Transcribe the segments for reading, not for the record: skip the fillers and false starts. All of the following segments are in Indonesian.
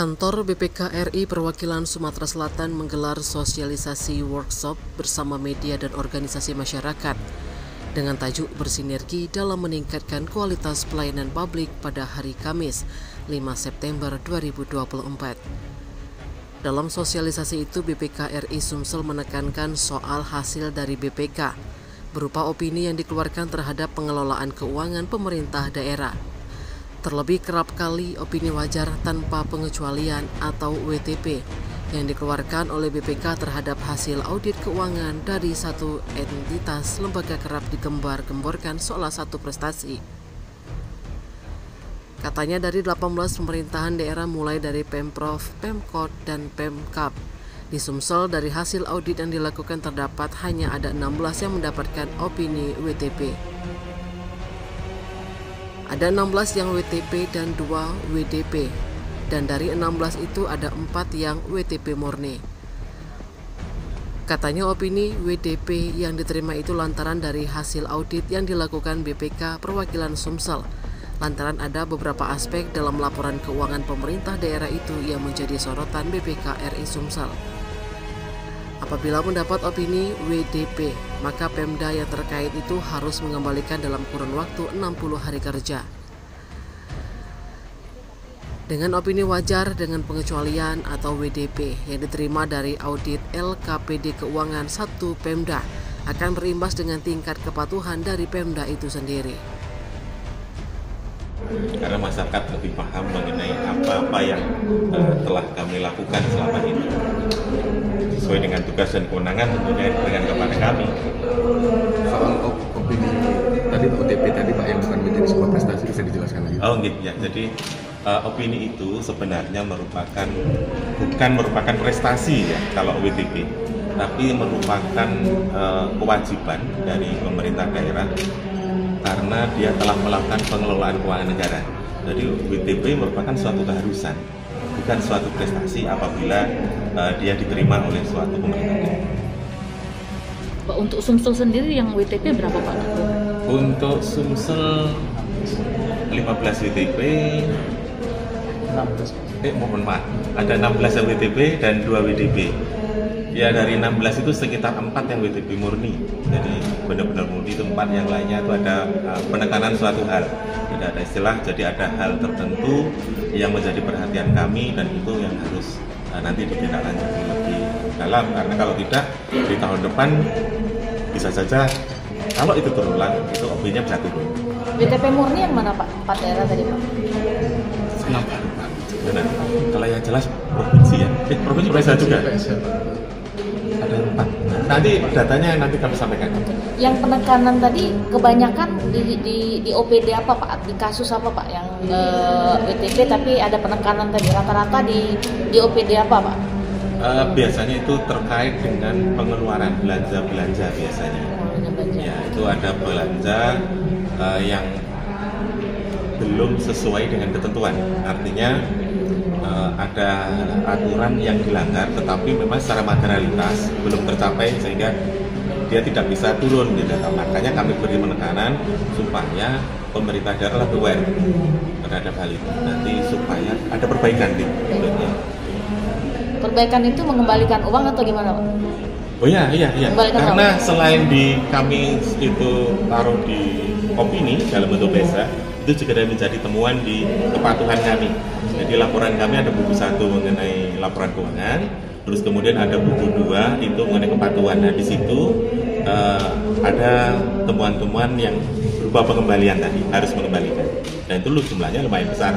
Kantor BPK RI Perwakilan Sumatera Selatan menggelar sosialisasi workshop bersama media dan organisasi masyarakat dengan tajuk bersinergi dalam meningkatkan kualitas pelayanan publik pada hari Kamis, 5 September 2024. Dalam sosialisasi itu, BPK RI Sumsel menekankan soal hasil dari BPK berupa opini yang dikeluarkan terhadap pengelolaan keuangan pemerintah daerah. Terlebih kerap kali opini wajar tanpa pengecualian atau WTP yang dikeluarkan oleh BPK terhadap hasil audit keuangan dari satu entitas lembaga kerap digembar-gemborkan salah satu prestasi. Katanya dari 18 pemerintahan daerah mulai dari Pemprov, Pemkot, dan Pemkab. Di Sumsel dari hasil audit yang dilakukan terdapat hanya ada 16 yang mendapatkan opini WTP. Ada 16 yang WTP dan 2 WDP, dan dari 16 itu ada 4 yang WTP murni. Katanya opini WDP yang diterima itu lantaran dari hasil audit yang dilakukan BPK Perwakilan Sumsel, lantaran ada beberapa aspek dalam laporan keuangan pemerintah daerah itu yang menjadi sorotan BPK RI Sumsel. Apabila mendapat opini WDP, maka Pemda yang terkait itu harus mengembalikan dalam kurun waktu 60 hari kerja. Dengan opini wajar dengan pengecualian atau WDP yang diterima dari audit LKPD Keuangan 1 Pemda akan berimbas dengan tingkat kepatuhan dari Pemda itu sendiri. Karena masyarakat lebih paham mengenai apa-apa yang telah kami lakukan selama ini sesuai dengan tugas dan kewenangan tentunya dengan kepada kami. Soal opini tadi OTP tadi Pak yang bukan menjadi sebuah prestasi, bisa dijelaskan lagi? Oh gitu ya, jadi opini itu sebenarnya bukan merupakan prestasi ya kalau WTP, tapi merupakan kewajiban dari pemerintah daerah karena dia telah melakukan pengelolaan keuangan negara. Jadi WTP merupakan suatu keharusan, bukan suatu prestasi apabila dia diterima oleh suatu pemerintah daerah. Pak, untuk Sumsel sendiri yang WTP berapa Pak? Untuk Sumsel 15 WTP, mohon maaf, ada 16 yang WTP dan 2 WDP. Ya dari 16 itu sekitar 4 yang WTP murni. Jadi benar-benar murni, itu 4 yang lainnya itu ada penekanan suatu hal. Tidak ada istilah, jadi ada hal tertentu yang menjadi perhatian kami dan itu yang harus nanti ditindaklanjuti lebih dalam. Karena kalau tidak, di tahun depan bisa saja kalau itu terulang, itu opininya bisa turun. WTP murni yang mana Pak? 4 daerah tadi Pak? Kenapa Pak? Benar. Kalau yang jelas provinsi ya. Provinsi bisa juga. Ada 4. Nanti datanya nanti kami sampaikan. Yang penekanan tadi kebanyakan di OPD apa Pak? Di kasus apa Pak? Yang WTP tapi ada penekanan tadi rata-rata di OPD apa Pak? Biasanya itu terkait dengan pengeluaran belanja biasanya. Ya, itu ada belanja yang belum sesuai dengan ketentuan. Artinya ada aturan yang dilanggar, tetapi memang secara materialitas belum tercapai sehingga dia tidak bisa turun gitu. Makanya kami beri penekanan supaya pemerintah daerah lebih aware terhadap hal itu nanti supaya ada perbaikan gitu. Perbaikan itu mengembalikan uang atau gimana Pak? Oh iya. Karena selain di kami itu taruh di opini dalam bentuk BESA, itu juga ada menjadi temuan di kepatuhan kami. Jadi laporan kami ada buku 1 mengenai laporan keuangan, terus kemudian ada buku 2 itu mengenai kepatuhan. Nah di situ ada temuan-temuan yang berupa pengembalian tadi, harus mengembalikan. Dan itu jumlahnya lumayan besar.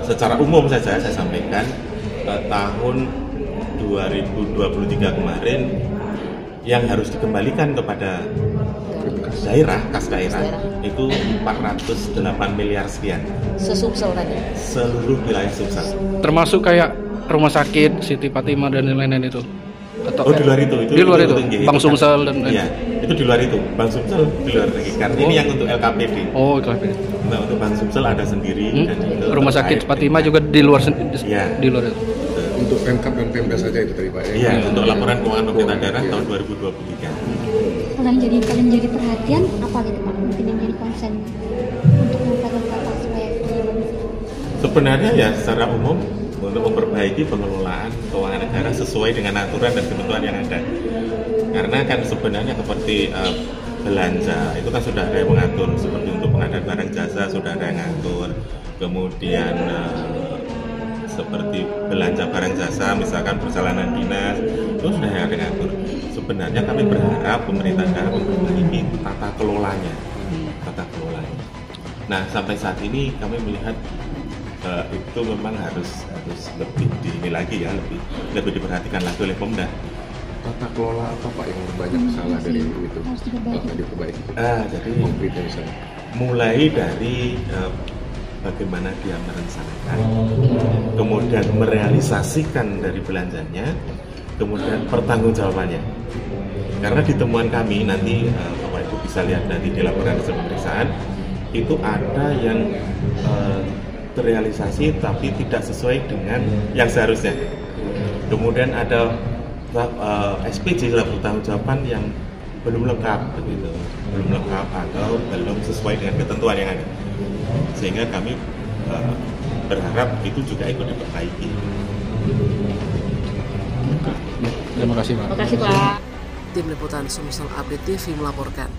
Secara umum saja saya sampaikan tahun 2023 kemarin yang harus dikembalikan kepada daerah, kas daerah itu 408 miliar sekian. Sesumsel tadi? Seluruh wilayah Sumsel. Termasuk kayak rumah sakit, Siti Fatimah dan lain-lain itu? Atau di luar itu? Di luar itu? Bank Sumsel dan lain-lain? Iya, itu di luar itu. Bank Sumsel di luar lagi. Karena ini yang untuk LKPD. Oh, LKPD. Nah, untuk Bank Sumsel ada sendiri. Dan rumah sakit Fatimah juga di luar ya. Di luar itu? Untuk Pemkab dan Pemda saja itu tadi Pak ya? Iya, untuk laporan keuangan pemerintah daerah tahun 2023. Yang jadi paling jadi perhatian apa gitu Pak? Mungkin yang jadi konsen untuk mengungkapkan supaya sebenarnya ya secara umum untuk memperbaiki pengelolaan keuangan negara sesuai dengan aturan dan ketentuan yang ada. Karena kan sebenarnya seperti belanja itu kan sudah ada yang mengatur, seperti untuk pengadaan barang jasa sudah ada yang mengatur, kemudian seperti belanja barang jasa misalkan perjalanan dinas itu sudah ada yang mengatur. Sebenarnya kami berharap pemerintah daerah memperbaiki tata kelolanya. Nah sampai saat ini kami melihat itu memang harus lebih ini lagi ya, lebih diperhatikan lagi oleh Pemda. Tata kelola apa Pak yang banyak salah dari itu? Diperbaiki. Jadi konkretnya misalnya mulai dari bagaimana dia merencanakan, kemudian merealisasikan dari belanjanya, kemudian pertanggungjawabannya. Karena di temuan kami nanti Bapak Ibu bisa lihat nanti di laporan hasil pemeriksaan itu ada yang terrealisasi tapi tidak sesuai dengan yang seharusnya. Kemudian ada SPJ surat pertanggungjawaban yang belum lengkap begitu, belum lengkap atau belum sesuai dengan ketentuan yang ada. Sehingga kami berharap itu juga ikut diperbaiki. Terima kasih Pak. Terima kasih Pak. Tim Liputan Sumsel Update TV melaporkan.